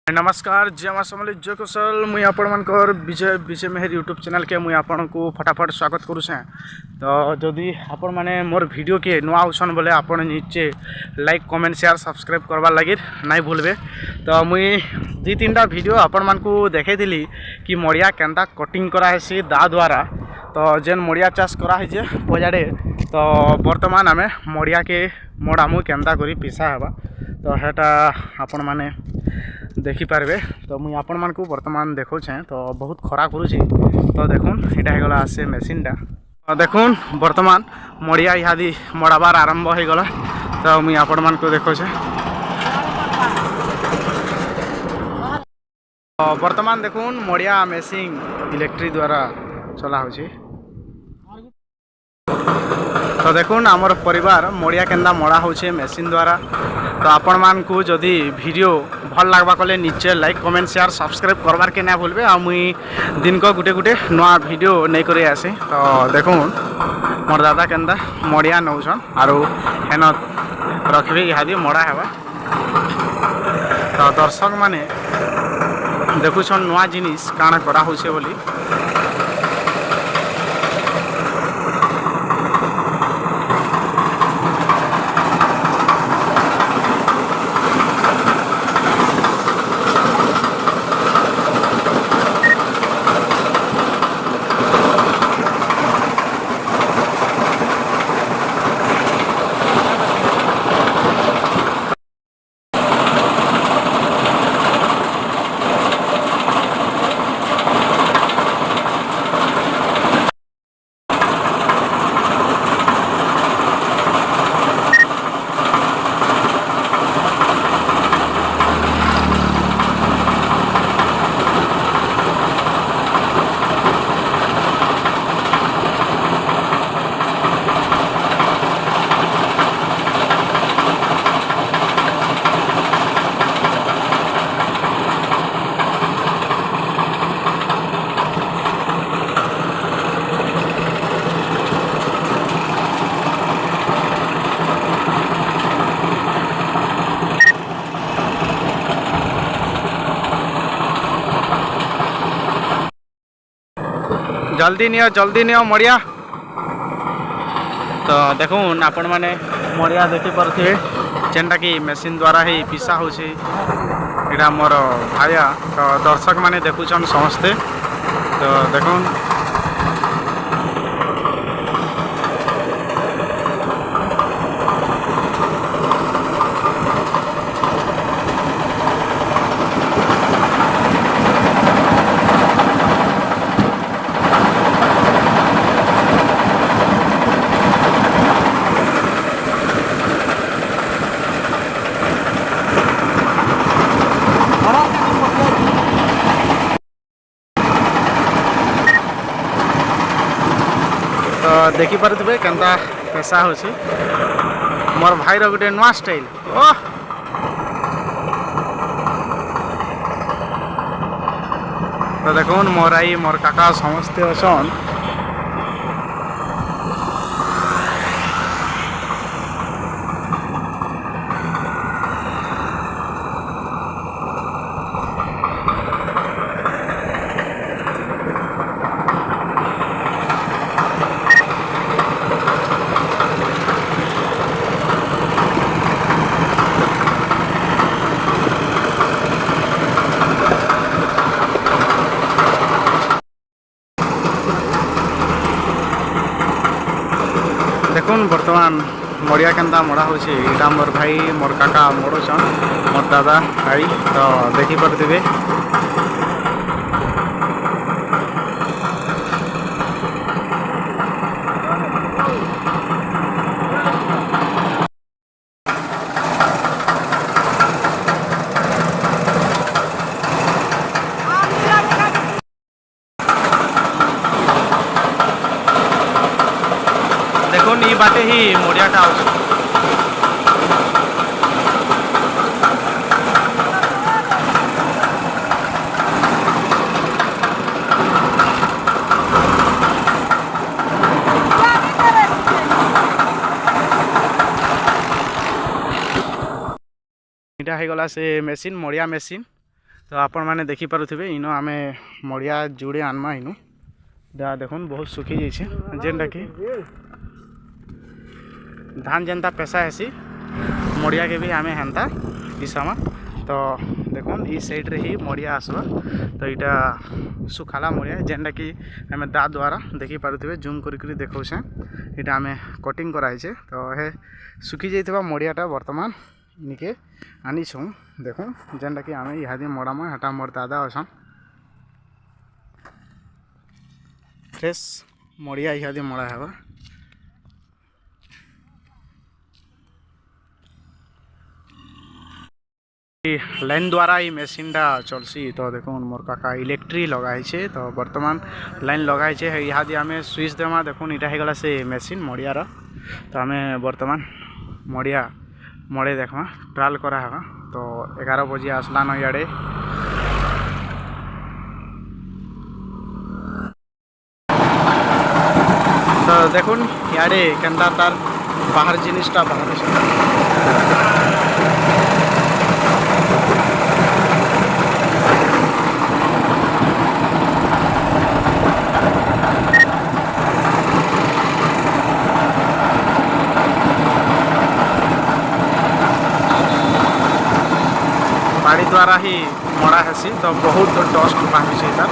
नमस्कार जय मां समलेई जय कुशल मुई आपण मानकर विजय विजय मेहर यूट्यूब चैनल के मुई आपण को फटाफट स्वागत करुछे। तो जदि आपण माने मोर वीडियो के नुआ आउछन बोले आपण नीचे लाइक कमेंट शेयर सब्सक्राइब करबार लगी नहीं भूलबे। तो मुई दुई तीन वीडियो आपण मान को देखैली कि मड़िया केनता कटिंग करा हेसी दा द्वारा। तो जेन मड़िया चाष करा है पजाड़े तो वर्तमान आमे मड़िया के मड़ामु केनता करी पिसा हेबा। तो हेटा आपण माने देखिपारे। तो मुझे आपण मान को वर्तमान देखौछे तो बहुत खरा करुँची। तो देखुन यहाँ होगला से मेसीनटा तो देखुन वर्तमान मड़िया इहादी मड़ाबार आरंभ हो गला। तो मुझे आपण मान को देखौछे तो वर्तमान देखुन मड़िया मेसिन इलेक्ट्रिक द्वारा चला होची। तो देखुन आमर परिवार मड़िया केंदा मड़ा होचे मेसिन द्वारा। तो आपण मान को जदि वीडियो भल लगवा कले नीचे लाइक कमेंट शेयर सब्सक्राइब करवार के ना भूलबे। आ मुई दिन को गुटे गुटे नुआ वीडियो नहीं करे आसे। तो देखुन मोर दादा केंदा मड़िया नौछन आरो हेन रखबे इहादी मड़ा हेबा। तो दर्शक माने देखुछन नुआ जिनिस काना करा होछे बोली। जल्दी नियो मड़िया। तो देखुन आपण माने मड़िया देखी पारे जेनटा कि मेसीन द्वारा ही पिसा होची। इटा मोर भाया तो दर्शक माने देखुछन समस्ते। तो देखुन तो देखी पारे केनता पेशा होची मोर भाई रो गोटे नुआ स्टाइल। ओह तो देखुन मोर आई मोर काका समस्ते अछन। देखुन वर्तमान मड़िया केनता मड़ा होची। इटा मोर भाई मोर काका मड़ोछन मोर दादा भाई। तो देखी पारे देखुन ई बाटे ही मड़िया का इटा हो गला से मेसीन मड़िया मेसीन। तो आपण मैंने देखिपे इनो आम मड़िया जोड़े आनमा इनु देखुन बहुत सुखी जाइए जेनटा कि धान जेनता पेशा हेसी मड़िया के भी आम हेन्ता पिसामा। तो देखुन ई साइड रे ही मड़िया आसवा। तो यहाँ सुखाला मड़िया जेनटा कि आम दा द्वारा देखिपे जूम कर देखौसे इटा आम कटिंग कराई। तो हे सुखी जाइए मड़ियाटा बर्तमान निके आनीछूँ देखुन जेनटा कि आम इहादी मड़ामा हेटा मोर दादा अछन फ्रेश मड़िया इहादी मड़ा हेबा। लाइन द्वारा ये मेसीनटा चलसी। तो देखो मोर काका इलेक्ट्रिक लगाई छे। तो वर्तमान लाइन लगाई छे इहादी आम स्विच देमा देखुन इटा हो गला से मेसीन मड़ियार। तो आम वर्तमान मड़िया मड़े देखमा ट्रायल करा है। तो 11 बजे आसला न इे तो देखुन इे केन्ता तार बाहर जिनिसटा बाहर बाड़ी द्वारा ही मड़ा हेसी। तो बहुत डस्ट बाहरी तार